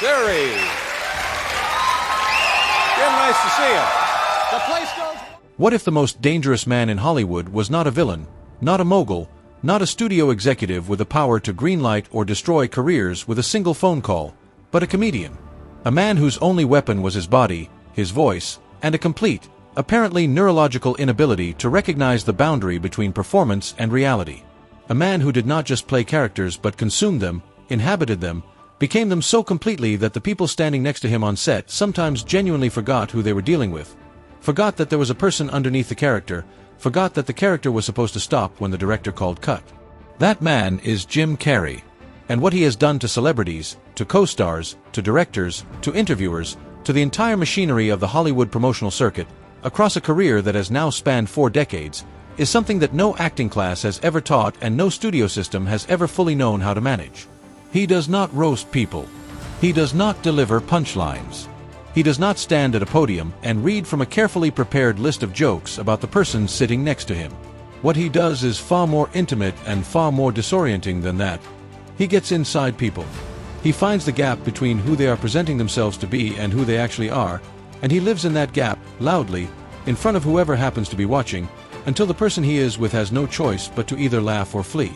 Series. Jim, nice to see you. The place goes... What if the most dangerous man in Hollywood was not a villain, not a mogul, not a studio executive with the power to greenlight or destroy careers with a single phone call, but a comedian? A man whose only weapon was his body, his voice, and a complete, apparently neurological inability to recognize the boundary between performance and reality. A man who did not just play characters but consumed them, inhabited them, became them so completely that the people standing next to him on set sometimes genuinely forgot who they were dealing with, forgot that there was a person underneath the character, forgot that the character was supposed to stop when the director called cut. That man is Jim Carrey. And what he has done to celebrities, to co-stars, to directors, to interviewers, to the entire machinery of the Hollywood promotional circuit, across a career that has now spanned 4 decades, is something that no acting class has ever taught and no studio system has ever fully known how to manage. He does not roast people. He does not deliver punchlines. He does not stand at a podium and read from a carefully prepared list of jokes about the person sitting next to him. What he does is far more intimate and far more disorienting than that. He gets inside people. He finds the gap between who they are presenting themselves to be and who they actually are, and he lives in that gap, loudly, in front of whoever happens to be watching, until the person he is with has no choice but to either laugh or flee.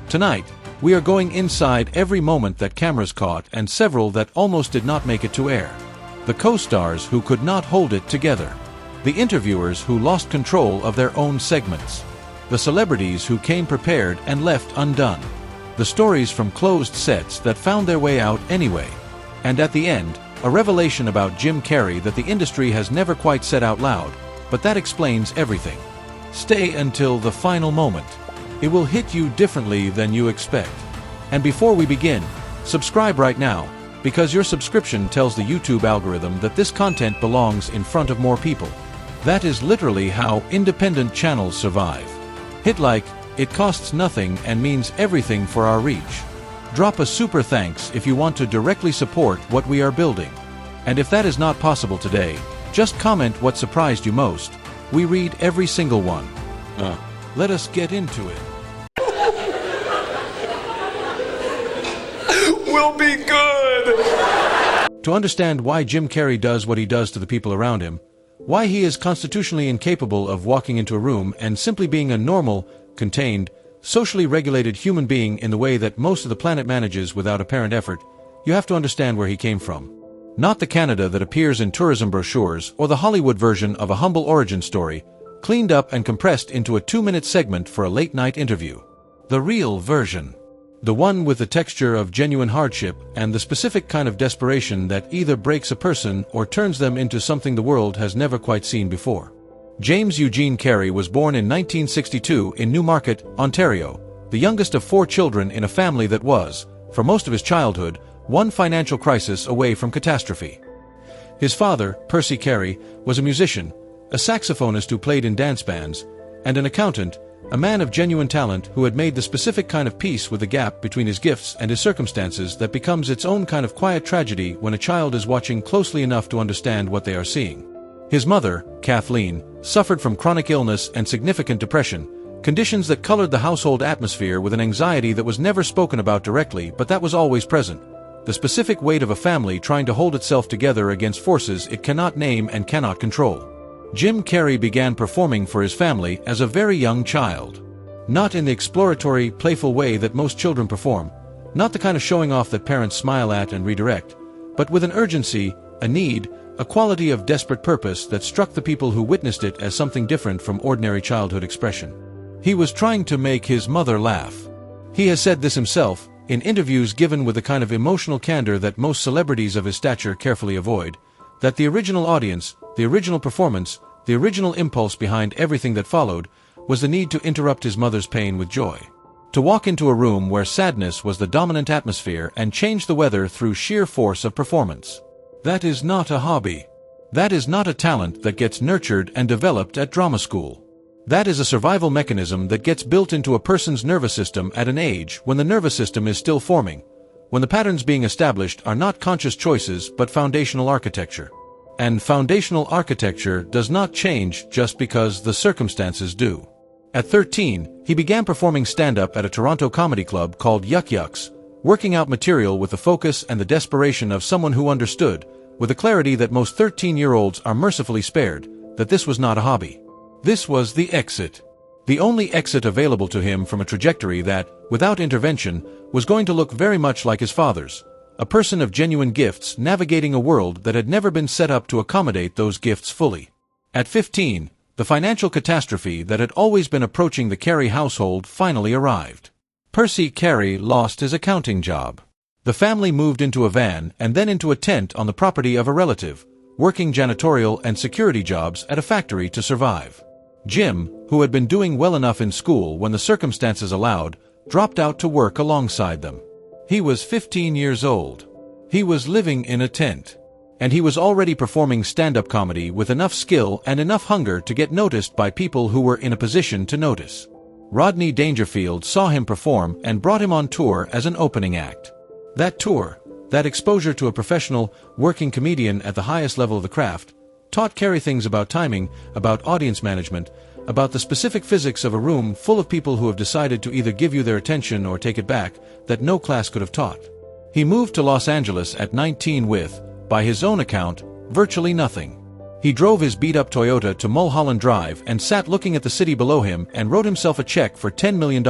Tonight, we are going inside every moment that cameras caught and several that almost did not make it to air. The co-stars who could not hold it together. The interviewers who lost control of their own segments. The celebrities who came prepared and left undone. The stories from closed sets that found their way out anyway. And at the end, a revelation about Jim Carrey that the industry has never quite said out loud, but that explains everything. Stay until the final moment. It will hit you differently than you expect. And before we begin, subscribe right now, because your subscription tells the YouTube algorithm that this content belongs in front of more people. That is literally how independent channels survive. Hit like, it costs nothing and means everything for our reach. Drop a super thanks if you want to directly support what we are building. And if that is not possible today, just comment what surprised you most. We read every single one. Let us get into it. We'll be good! To understand why Jim Carrey does what he does to the people around him, why he is constitutionally incapable of walking into a room and simply being a normal, contained, socially regulated human being in the way that most of the planet manages without apparent effort, you have to understand where he came from. Not the Canada that appears in tourism brochures or the Hollywood version of a humble origin story, cleaned up and compressed into a 2-minute segment for a late-night interview. The real version. The one with the texture of genuine hardship and the specific kind of desperation that either breaks a person or turns them into something the world has never quite seen before. James Eugene Carrey was born in 1962 in Newmarket, Ontario, the youngest of 4 children in a family that was, for most of his childhood, one financial crisis away from catastrophe. His father, Percy Carrey, was a musician, a saxophonist who played in dance bands, and an accountant, a man of genuine talent who had made the specific kind of peace with the gap between his gifts and his circumstances that becomes its own kind of quiet tragedy when a child is watching closely enough to understand what they are seeing. His mother, Kathleen, suffered from chronic illness and significant depression, conditions that colored the household atmosphere with an anxiety that was never spoken about directly but that was always present. The specific weight of a family trying to hold itself together against forces it cannot name and cannot control. Jim Carrey began performing for his family as a very young child. Not in the exploratory, playful way that most children perform, not the kind of showing off that parents smile at and redirect, but with an urgency, a need, a quality of desperate purpose that struck the people who witnessed it as something different from ordinary childhood expression. He was trying to make his mother laugh. He has said this himself, in interviews given with the kind of emotional candor that most celebrities of his stature carefully avoid, that the original audience, the original performance, the original impulse behind everything that followed, was the need to interrupt his mother's pain with joy. To walk into a room where sadness was the dominant atmosphere and change the weather through sheer force of performance. That is not a hobby. That is not a talent that gets nurtured and developed at drama school. That is a survival mechanism that gets built into a person's nervous system at an age when the nervous system is still forming, when the patterns being established are not conscious choices but foundational architecture. And foundational architecture does not change just because the circumstances do. At 13, he began performing stand-up at a Toronto comedy club called Yuck Yucks, working out material with the focus and the desperation of someone who understood, with a clarity that most 13-year-olds are mercifully spared, that this was not a hobby. This was the exit. The only exit available to him from a trajectory that, without intervention, was going to look very much like his father's. A person of genuine gifts navigating a world that had never been set up to accommodate those gifts fully. At 15, the financial catastrophe that had always been approaching the Carey household finally arrived. Percy Carey lost his accounting job. The family moved into a van and then into a tent on the property of a relative, working janitorial and security jobs at a factory to survive. Jim, who had been doing well enough in school when the circumstances allowed, dropped out to work alongside them. He was 15 years old. He was living in a tent. And he was already performing stand-up comedy with enough skill and enough hunger to get noticed by people who were in a position to notice. Rodney Dangerfield saw him perform and brought him on tour as an opening act. That tour, that exposure to a professional, working comedian at the highest level of the craft, taught Carey things about timing, about audience management, about the specific physics of a room full of people who have decided to either give you their attention or take it back, that no class could have taught. He moved to Los Angeles at 19 with, by his own account, virtually nothing. He drove his beat-up Toyota to Mulholland Drive and sat looking at the city below him and wrote himself a check for $10 million,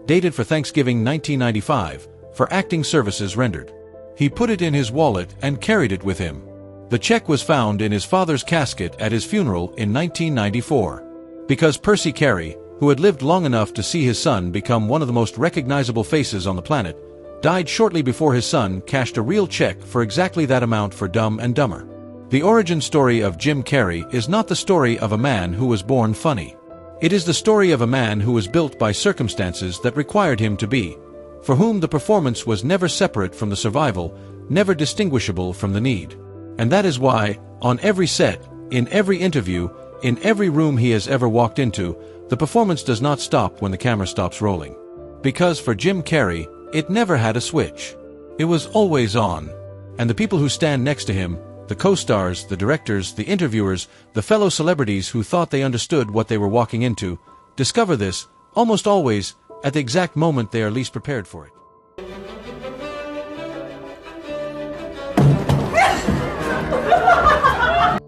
dated for Thanksgiving 1995, for acting services rendered. He put it in his wallet and carried it with him. The check was found in his father's casket at his funeral in 1994. Because Percy Carey, who had lived long enough to see his son become one of the most recognizable faces on the planet, died shortly before his son cashed a real check for exactly that amount for Dumb and Dumber. The origin story of Jim Carrey is not the story of a man who was born funny. It is the story of a man who was built by circumstances that required him to be, for whom the performance was never separate from the survival, never distinguishable from the need. And that is why, on every set, in every interview, in every room he has ever walked into, the performance does not stop when the camera stops rolling. Because for Jim Carrey, it never had a switch. It was always on. And the people who stand next to him, the co-stars, the directors, the interviewers, the fellow celebrities who thought they understood what they were walking into, discover this, almost always, at the exact moment they are least prepared for it.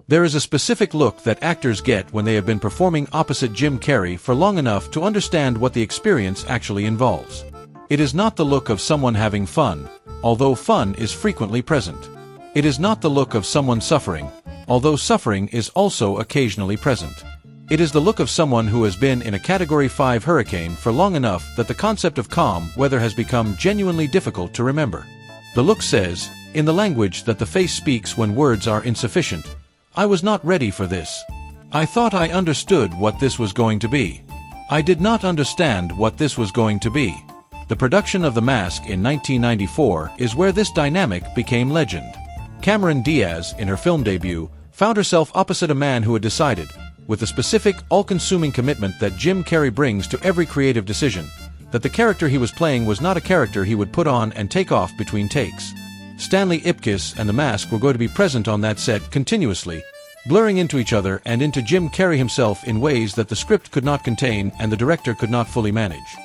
There is a specific look that actors get when they have been performing opposite Jim Carrey for long enough to understand what the experience actually involves. It is not the look of someone having fun, although fun is frequently present. It is not the look of someone suffering, although suffering is also occasionally present. It is the look of someone who has been in a Category 5 hurricane for long enough that the concept of calm weather has become genuinely difficult to remember. The look says, in the language that the face speaks when words are insufficient, I was not ready for this. I thought I understood what this was going to be. I did not understand what this was going to be. The production of The Mask in 1994 is where this dynamic became legend. Cameron Diaz, in her film debut, found herself opposite a man who had decided, with the specific, all-consuming commitment that Jim Carrey brings to every creative decision, that the character he was playing was not a character he would put on and take off between takes. Stanley Ipkiss and The Mask were going to be present on that set continuously, blurring into each other and into Jim Carrey himself in ways that the script could not contain and the director could not fully manage.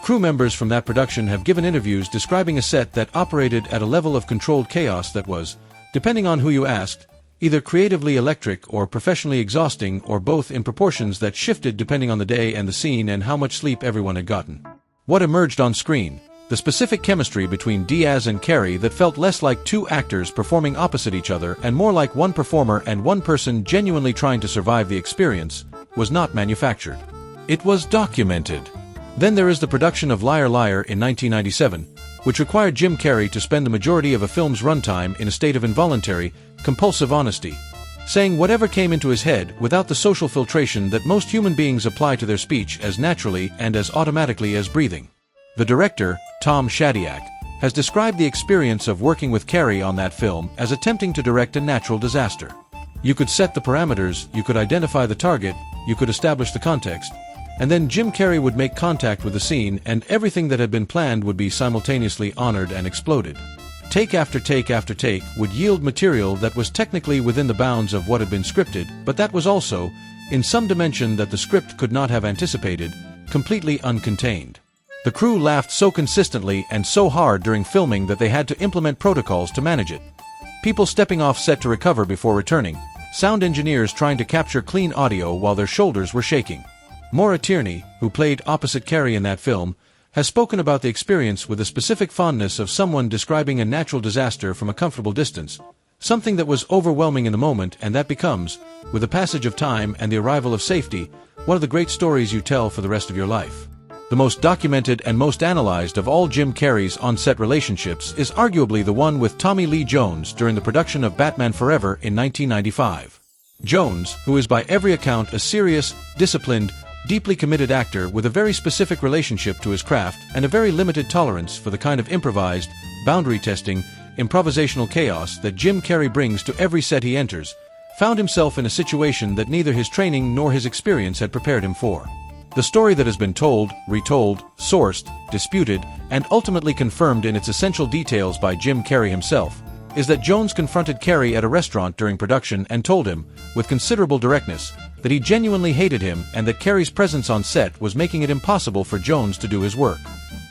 Crew members from that production have given interviews describing a set that operated at a level of controlled chaos that was, depending on who you asked, either creatively electric or professionally exhausting or both in proportions that shifted depending on the day and the scene and how much sleep everyone had gotten. What emerged on screen? The specific chemistry between Diaz and Carrey that felt less like two actors performing opposite each other and more like one performer and one person genuinely trying to survive the experience, was not manufactured. It was documented. Then there is the production of Liar Liar in 1997, which required Jim Carrey to spend the majority of a film's runtime in a state of involuntary, compulsive honesty, saying whatever came into his head without the social filtration that most human beings apply to their speech as naturally and as automatically as breathing. The director, Tom Shadyac, has described the experience of working with Carrey on that film as attempting to direct a natural disaster. You could set the parameters, you could identify the target, you could establish the context, and then Jim Carrey would make contact with the scene and everything that had been planned would be simultaneously honored and exploded. Take after take after take would yield material that was technically within the bounds of what had been scripted, but that was also, in some dimension that the script could not have anticipated, completely uncontained. The crew laughed so consistently and so hard during filming that they had to implement protocols to manage it. People stepping off set to recover before returning, sound engineers trying to capture clean audio while their shoulders were shaking. Maura Tierney, who played opposite Carrey in that film, has spoken about the experience with a specific fondness of someone describing a natural disaster from a comfortable distance, something that was overwhelming in the moment and that becomes, with the passage of time and the arrival of safety, one of the great stories you tell for the rest of your life. The most documented and most analyzed of all Jim Carrey's on-set relationships is arguably the one with Tommy Lee Jones during the production of Batman Forever in 1995. Jones, who is by every account a serious, disciplined, deeply committed actor with a very specific relationship to his craft and a very limited tolerance for the kind of improvised, boundary-testing, improvisational chaos that Jim Carrey brings to every set he enters, found himself in a situation that neither his training nor his experience had prepared him for. The story that has been told, retold, sourced, disputed, and ultimately confirmed in its essential details by Jim Carrey himself, is that Jones confronted Carrey at a restaurant during production and told him, with considerable directness, that he genuinely hated him and that Carrey's presence on set was making it impossible for Jones to do his work.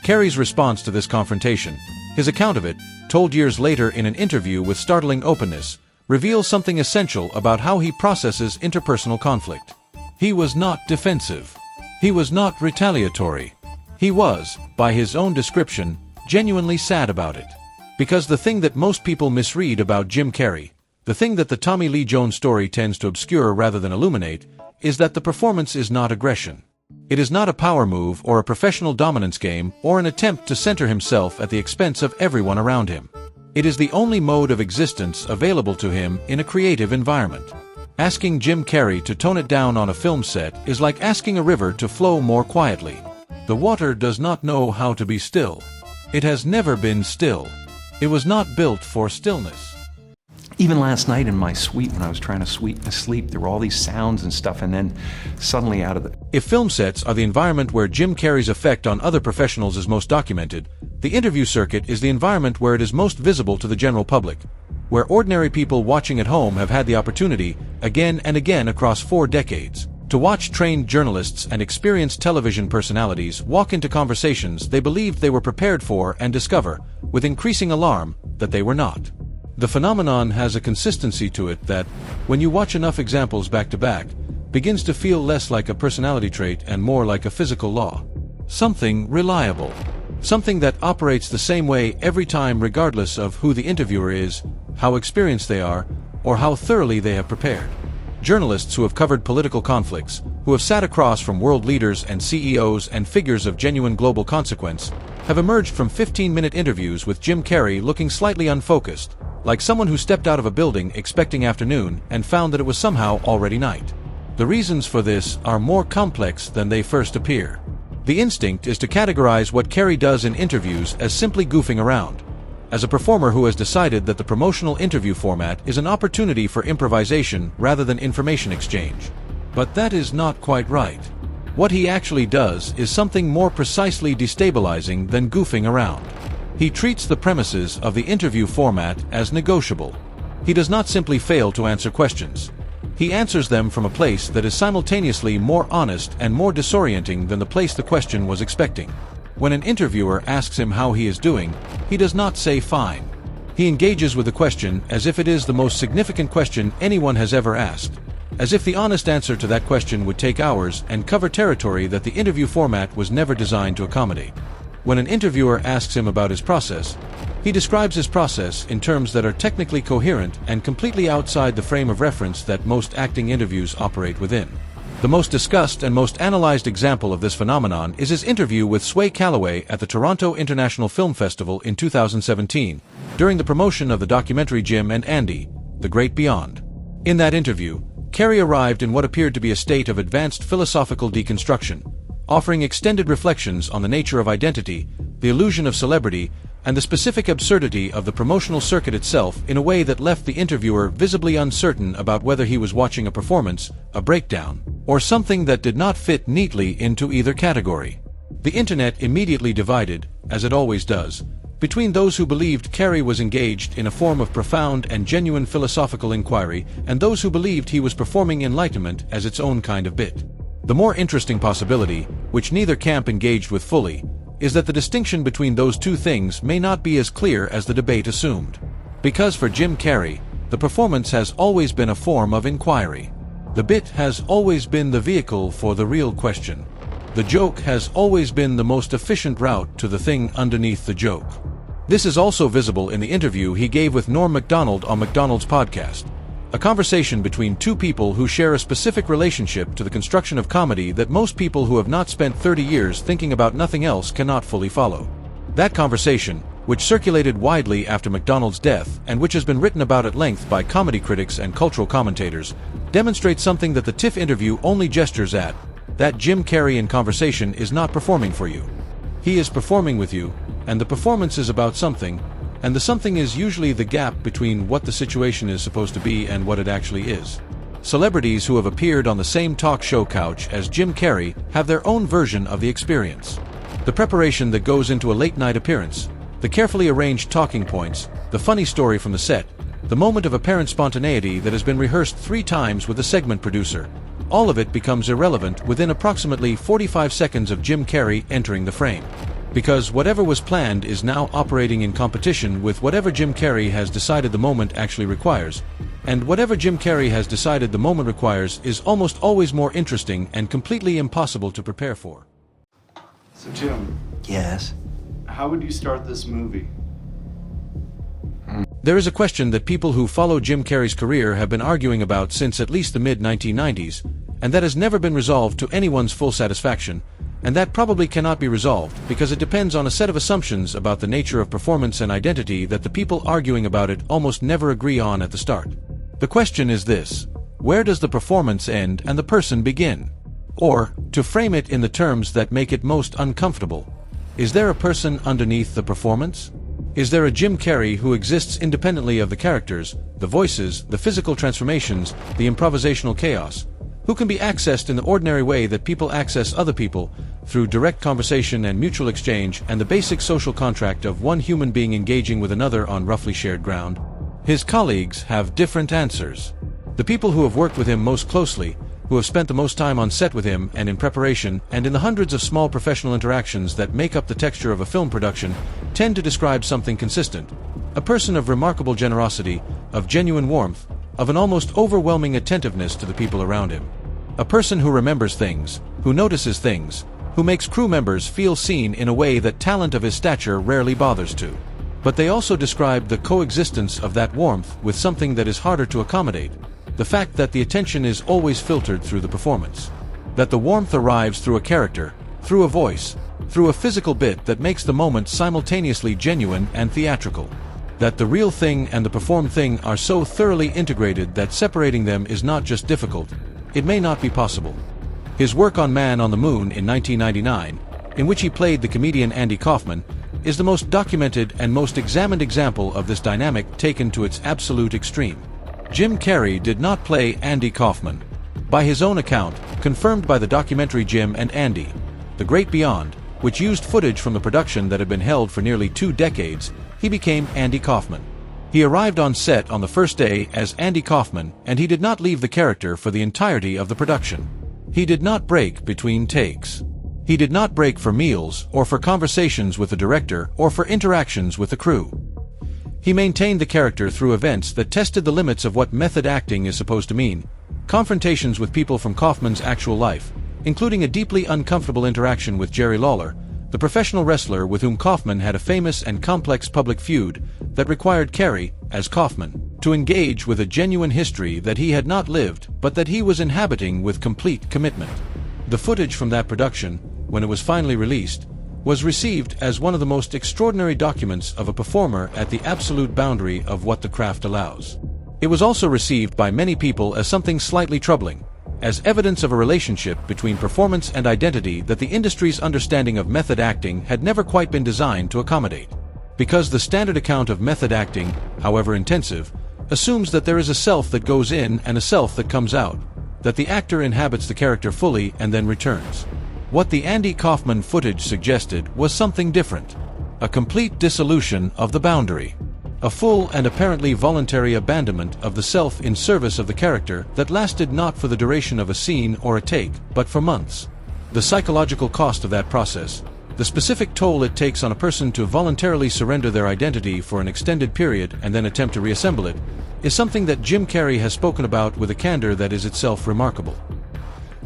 Carrey's response to this confrontation, his account of it, told years later in an interview with startling openness, reveals something essential about how he processes interpersonal conflict. He was not defensive. He was not retaliatory. He was, by his own description, genuinely sad about it. Because the thing that most people misread about Jim Carrey, the thing that the Tommy Lee Jones story tends to obscure rather than illuminate, is that the performance is not aggression. It is not a power move or a professional dominance game or an attempt to center himself at the expense of everyone around him. It is the only mode of existence available to him in a creative environment. Asking Jim Carrey to tone it down on a film set is like asking a river to flow more quietly. The water does not know how to be still. It has never been still. It was not built for stillness. Even last night in my suite, when I was trying to sleep, there were all these sounds and stuff, and then suddenly out of the... If film sets are the environment where Jim Carrey's effect on other professionals is most documented, the interview circuit is the environment where it is most visible to the general public, where ordinary people watching at home have had the opportunity, again and again across 4 decades, to watch trained journalists and experienced television personalities walk into conversations they believed they were prepared for and discover, with increasing alarm, that they were not. The phenomenon has a consistency to it that, when you watch enough examples back to back, begins to feel less like a personality trait and more like a physical law. Something reliable. Something that operates the same way every time regardless of who the interviewer is, how experienced they are, or how thoroughly they have prepared. Journalists who have covered political conflicts, who have sat across from world leaders and CEOs and figures of genuine global consequence, have emerged from 15-minute interviews with Jim Carrey looking slightly unfocused, like someone who stepped out of a building expecting afternoon and found that it was somehow already night. The reasons for this are more complex than they first appear. The instinct is to categorize what Carrey does in interviews as simply goofing around, as a performer who has decided that the promotional interview format is an opportunity for improvisation rather than information exchange. But that is not quite right. What he actually does is something more precisely destabilizing than goofing around. He treats the premises of the interview format as negotiable. He does not simply fail to answer questions. He answers them from a place that is simultaneously more honest and more disorienting than the place the question was expecting. When an interviewer asks him how he is doing, he does not say fine. He engages with the question as if it is the most significant question anyone has ever asked, as if the honest answer to that question would take hours and cover territory that the interview format was never designed to accommodate. When an interviewer asks him about his process, he describes his process in terms that are technically coherent and completely outside the frame of reference that most acting interviews operate within. The most discussed and most analyzed example of this phenomenon is his interview with Sway Calloway at the Toronto International Film Festival in 2017, during the promotion of the documentary Jim and Andy, The Great Beyond. In that interview, Carrey arrived in what appeared to be a state of advanced philosophical deconstruction, offering extended reflections on the nature of identity, the illusion of celebrity, and the specific absurdity of the promotional circuit itself in a way that left the interviewer visibly uncertain about whether he was watching a performance, a breakdown, or something that did not fit neatly into either category. The internet immediately divided, as it always does, between those who believed Carrey was engaged in a form of profound and genuine philosophical inquiry and those who believed he was performing enlightenment as its own kind of bit. The more interesting possibility, which neither camp engaged with fully, is that the distinction between those two things may not be as clear as the debate assumed. Because for Jim Carrey, the performance has always been a form of inquiry. The bit has always been the vehicle for the real question. The joke has always been the most efficient route to the thing underneath the joke. This is also visible in the interview he gave with Norm Macdonald on Macdonald's podcast, a conversation between two people who share a specific relationship to the construction of comedy that most people who have not spent 30 years thinking about nothing else cannot fully follow. That conversation, which circulated widely after Macdonald's death and which has been written about at length by comedy critics and cultural commentators, demonstrates something that the TIFF interview only gestures at, that Jim Carrey in conversation is not performing for you. He is performing with you, and the performance is about something, and the something is usually the gap between what the situation is supposed to be and what it actually is. Celebrities who have appeared on the same talk show couch as Jim Carrey have their own version of the experience. The preparation that goes into a late-night appearance, the carefully arranged talking points, the funny story from the set, the moment of apparent spontaneity that has been rehearsed 3 times with the segment producer, all of it becomes irrelevant within approximately 45 seconds of Jim Carrey entering the frame. Because whatever was planned is now operating in competition with whatever Jim Carrey has decided the moment actually requires, and whatever Jim Carrey has decided the moment requires is almost always more interesting and completely impossible to prepare for. So, Jim, Yes. how would you start this movie? There is a question that people who follow Jim Carrey's career have been arguing about since at least the mid-1990s, and that has never been resolved to anyone's full satisfaction, and that probably cannot be resolved because it depends on a set of assumptions about the nature of performance and identity that the people arguing about it almost never agree on at the start. The question is this: where does the performance end and the person begin? Or, to frame it in the terms that make it most uncomfortable, is there a person underneath the performance? Is there a Jim Carrey who exists independently of the characters, the voices, the physical transformations, the improvisational chaos, who can be accessed in the ordinary way that people access other people, through direct conversation and mutual exchange and the basic social contract of one human being engaging with another on roughly shared ground? His colleagues have different answers. The people who have worked with him most closely, who have spent the most time on set with him and in preparation and in the hundreds of small professional interactions that make up the texture of a film production, tend to describe something consistent: a person of remarkable generosity, of genuine warmth, of an almost overwhelming attentiveness to the people around him. A person who remembers things, who notices things, who makes crew members feel seen in a way that talent of his stature rarely bothers to. But they also describe the coexistence of that warmth with something that is harder to accommodate: the fact that the attention is always filtered through the performance. That the warmth arrives through a character, through a voice, through a physical bit that makes the moment simultaneously genuine and theatrical. That the real thing and the performed thing are so thoroughly integrated that separating them is not just difficult, it may not be possible. His work on Man on the Moon in 1999, in which he played the comedian Andy Kaufman, is the most documented and most examined example of this dynamic taken to its absolute extreme. Jim Carrey did not play Andy Kaufman. By his own account, confirmed by the documentary Jim and Andy, The Great Beyond, which used footage from the production that had been held for nearly 2 decades, he became Andy Kaufman. He arrived on set on the first day as Andy Kaufman, and he did not leave the character for the entirety of the production. He did not break between takes. He did not break for meals, or for conversations with the director, or for interactions with the crew. He maintained the character through events that tested the limits of what method acting is supposed to mean, confrontations with people from Kaufman's actual life, including a deeply uncomfortable interaction with Jerry Lawler, the professional wrestler with whom Kaufman had a famous and complex public feud that required Carrey, as Kaufman, to engage with a genuine history that he had not lived but that he was inhabiting with complete commitment. The footage from that production, when it was finally released, was received as one of the most extraordinary documents of a performer at the absolute boundary of what the craft allows. It was also received by many people as something slightly troubling, as evidence of a relationship between performance and identity that the industry's understanding of method acting had never quite been designed to accommodate. Because the standard account of method acting, however intensive, assumes that there is a self that goes in and a self that comes out, that the actor inhabits the character fully and then returns. What the Andy Kaufman footage suggested was something different: a complete dissolution of the boundary. A full and apparently voluntary abandonment of the self in service of the character that lasted not for the duration of a scene or a take, but for months. The psychological cost of that process, the The specific toll it takes on a person to voluntarily surrender their identity for an extended period and then attempt to reassemble it is something that Jim Carrey has spoken about with a candor that is itself remarkable.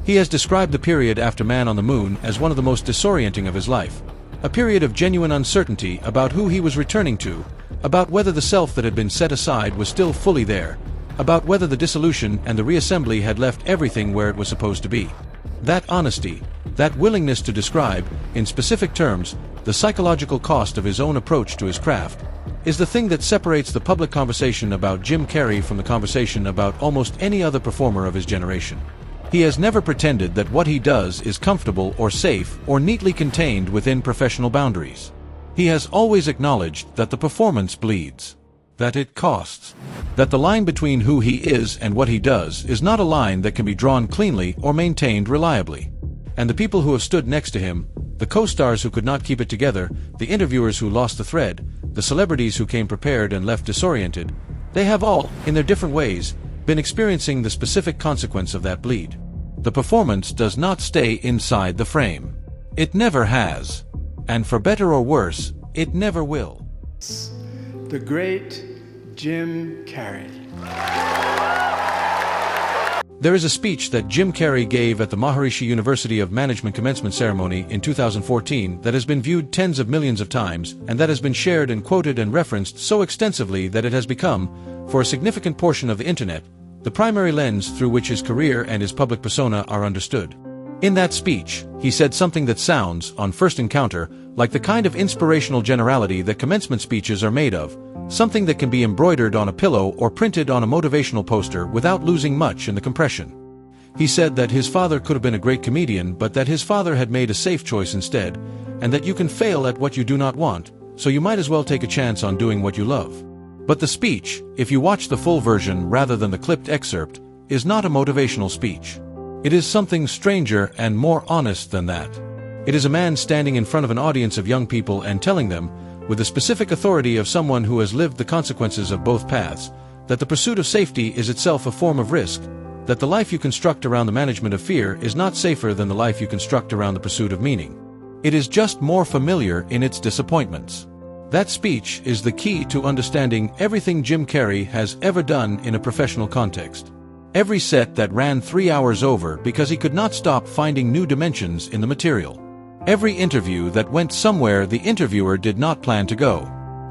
He has described the period after Man on the Moon as one of the most disorienting of his life, a period of genuine uncertainty about who he was returning to, about whether the self that had been set aside was still fully there, about whether the dissolution and the reassembly had left everything where it was supposed to be. That honesty, that willingness to describe, in specific terms, the psychological cost of his own approach to his craft, is the thing that separates the public conversation about Jim Carrey from the conversation about almost any other performer of his generation. He has never pretended that what he does is comfortable or safe or neatly contained within professional boundaries. He has always acknowledged that the performance bleeds, that it costs, that the line between who he is and what he does is not a line that can be drawn cleanly or maintained reliably. And the people who have stood next to him, the co-stars who could not keep it together, the interviewers who lost the thread, the celebrities who came prepared and left disoriented, they have all, in their different ways, been experiencing the specific consequence of that bleed. The performance does not stay inside the frame. It never has. And for better or worse, it never will. The great Jim Carrey. There is a speech that Jim Carrey gave at the Maharishi University of Management commencement ceremony in 2014 that has been viewed tens of millions of times and that has been shared and quoted and referenced so extensively that it has become, for a significant portion of the internet, the primary lens through which his career and his public persona are understood. In that speech, he said something that sounds, on first encounter, like the kind of inspirational generality that commencement speeches are made of, something that can be embroidered on a pillow or printed on a motivational poster without losing much in the compression. He said that his father could have been a great comedian, but that his father had made a safe choice instead, and that you can fail at what you do not want, so you might as well take a chance on doing what you love. But the speech, if you watch the full version rather than the clipped excerpt, is not a motivational speech. It is something stranger and more honest than that. It is a man standing in front of an audience of young people and telling them, with the specific authority of someone who has lived the consequences of both paths, that the pursuit of safety is itself a form of risk, that the life you construct around the management of fear is not safer than the life you construct around the pursuit of meaning. It is just more familiar in its disappointments. That speech is the key to understanding everything Jim Carrey has ever done in a professional context. Every set that ran 3 hours over because he could not stop finding new dimensions in the material. Every interview that went somewhere the interviewer did not plan to go.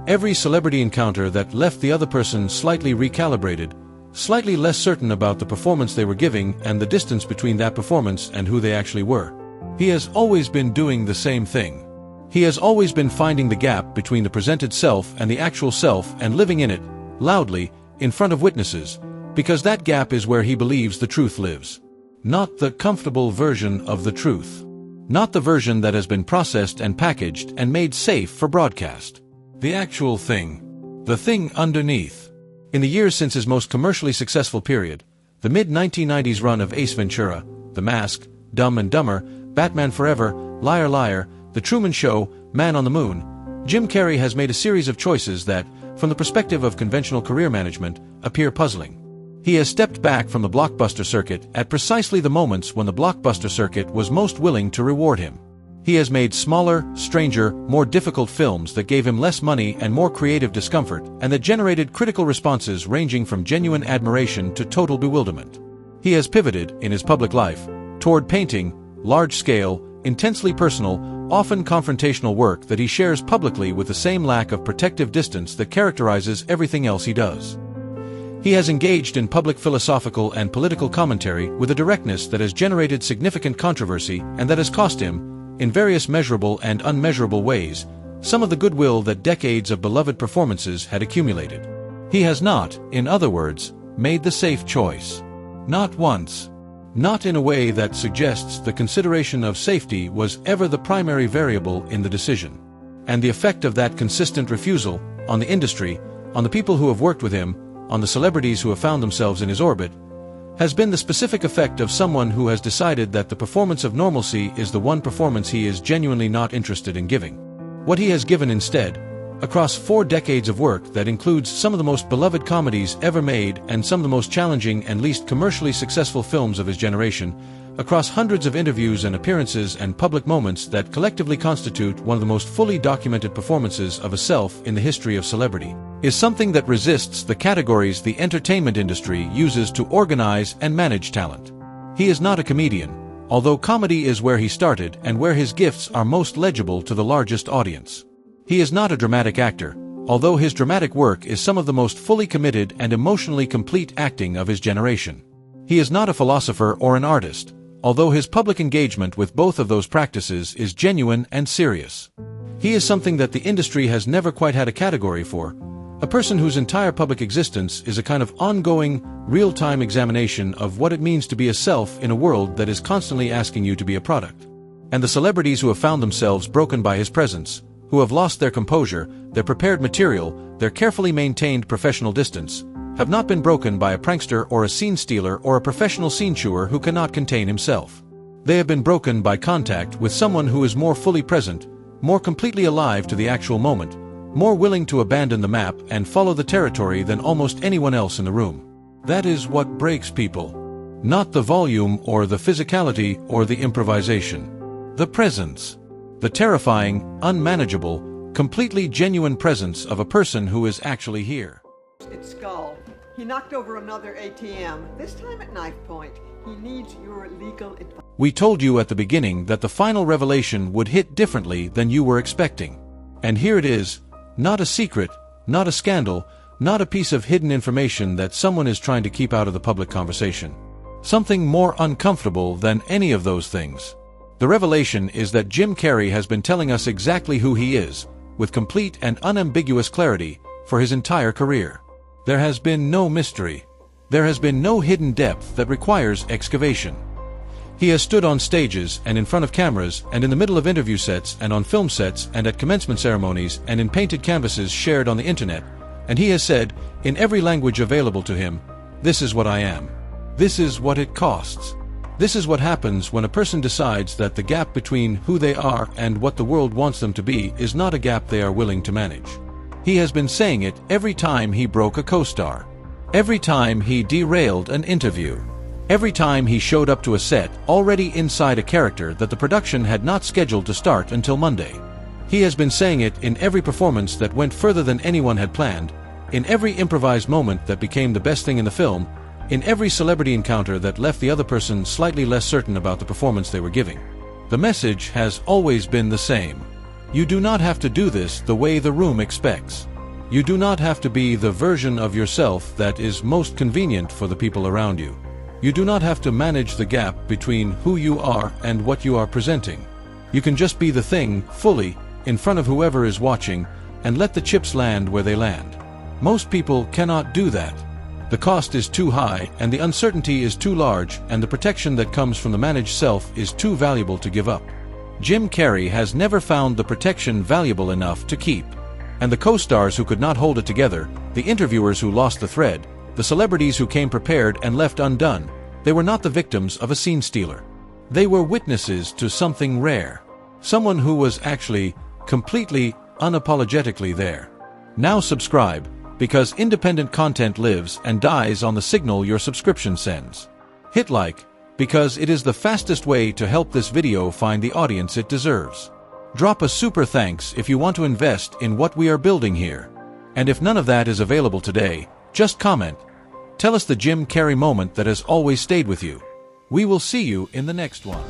Every celebrity encounter that left the other person slightly recalibrated, slightly less certain about the performance they were giving and the distance between that performance and who they actually were. He has always been doing the same thing. He has always been finding the gap between the presented self and the actual self and living in it, loudly, in front of witnesses, because that gap is where he believes the truth lives. Not the comfortable version of the truth. Not the version that has been processed and packaged and made safe for broadcast. The actual thing. The thing underneath. In the years since his most commercially successful period, the mid-1990s run of Ace Ventura, The Mask, Dumb and Dumber, Batman Forever, Liar Liar, The Truman Show, Man on the Moon, Jim Carrey has made a series of choices that, from the perspective of conventional career management, appear puzzling. He has stepped back from the blockbuster circuit at precisely the moments when the blockbuster circuit was most willing to reward him. He has made smaller, stranger, more difficult films that gave him less money and more creative discomfort, and that generated critical responses ranging from genuine admiration to total bewilderment. He has pivoted, in his public life, toward painting, large-scale, intensely personal, often confrontational work that he shares publicly with the same lack of protective distance that characterizes everything else he does. He has engaged in public philosophical and political commentary with a directness that has generated significant controversy and that has cost him, in various measurable and unmeasurable ways, some of the goodwill that decades of beloved performances had accumulated. He has not, in other words, made the safe choice. Not once. Not in a way that suggests the consideration of safety was ever the primary variable in the decision. And the effect of that consistent refusal, on the industry, on the people who have worked with him, on the celebrities who have found themselves in his orbit, has been the specific effect of someone who has decided that the performance of normalcy is the one performance he is genuinely not interested in giving. What he has given instead, across 4 decades of work that includes some of the most beloved comedies ever made and some of the most challenging and least commercially successful films of his generation, across hundreds of interviews and appearances and public moments that collectively constitute one of the most fully documented performances of a self in the history of celebrity, is something that resists the categories the entertainment industry uses to organize and manage talent. He is not a comedian, although comedy is where he started and where his gifts are most legible to the largest audience. He is not a dramatic actor, although his dramatic work is some of the most fully committed and emotionally complete acting of his generation. He is not a philosopher or an artist, although his public engagement with both of those practices is genuine and serious. He is something that the industry has never quite had a category for, a person whose entire public existence is a kind of ongoing, real-time examination of what it means to be a self in a world that is constantly asking you to be a product. And the celebrities who have found themselves broken by his presence, who have lost their composure, their prepared material, their carefully maintained professional distance, have not been broken by a prankster or a scene stealer or a professional scene chewer who cannot contain himself. They have been broken by contact with someone who is more fully present, more completely alive to the actual moment, more willing to abandon the map and follow the territory than almost anyone else in the room. That is what breaks people. Not the volume or the physicality or the improvisation. The presence. The terrifying, unmanageable, completely genuine presence of a person who is actually here. It's Skull. He knocked over another ATM, this time at knife point. He needs your legal advice. We told you at the beginning that the final revelation would hit differently than you were expecting. And here it is, not a secret, not a scandal, not a piece of hidden information that someone is trying to keep out of the public conversation. Something more uncomfortable than any of those things. The revelation is that Jim Carrey has been telling us exactly who he is, with complete and unambiguous clarity, for his entire career. There has been no mystery. There has been no hidden depth that requires excavation. He has stood on stages and in front of cameras and in the middle of interview sets and on film sets and at commencement ceremonies and in painted canvases shared on the internet, and he has said, in every language available to him, "This is what I am. This is what it costs." This is what happens when a person decides that the gap between who they are and what the world wants them to be is not a gap they are willing to manage. He has been saying it every time he broke a co-star. Every time he derailed an interview. Every time he showed up to a set already inside a character that the production had not scheduled to start until Monday. He has been saying it in every performance that went further than anyone had planned, in every improvised moment that became the best thing in the film, in every celebrity encounter that left the other person slightly less certain about the performance they were giving. The message has always been the same. You do not have to do this the way the room expects. You do not have to be the version of yourself that is most convenient for the people around you. You do not have to manage the gap between who you are and what you are presenting. You can just be the thing, fully, in front of whoever is watching, and let the chips land where they land. Most people cannot do that. The cost is too high, and the uncertainty is too large, and the protection that comes from the managed self is too valuable to give up. Jim Carrey has never found the protection valuable enough to keep. And the co-stars who could not hold it together, the interviewers who lost the thread, the celebrities who came prepared and left undone, they were not the victims of a scene stealer. They were witnesses to something rare. Someone who was actually, completely, unapologetically there. Now subscribe, because independent content lives and dies on the signal your subscription sends. Hit like, because it is the fastest way to help this video find the audience it deserves. Drop a super thanks if you want to invest in what we are building here. And if none of that is available today, just comment. Tell us the Jim Carrey moment that has always stayed with you. We will see you in the next one.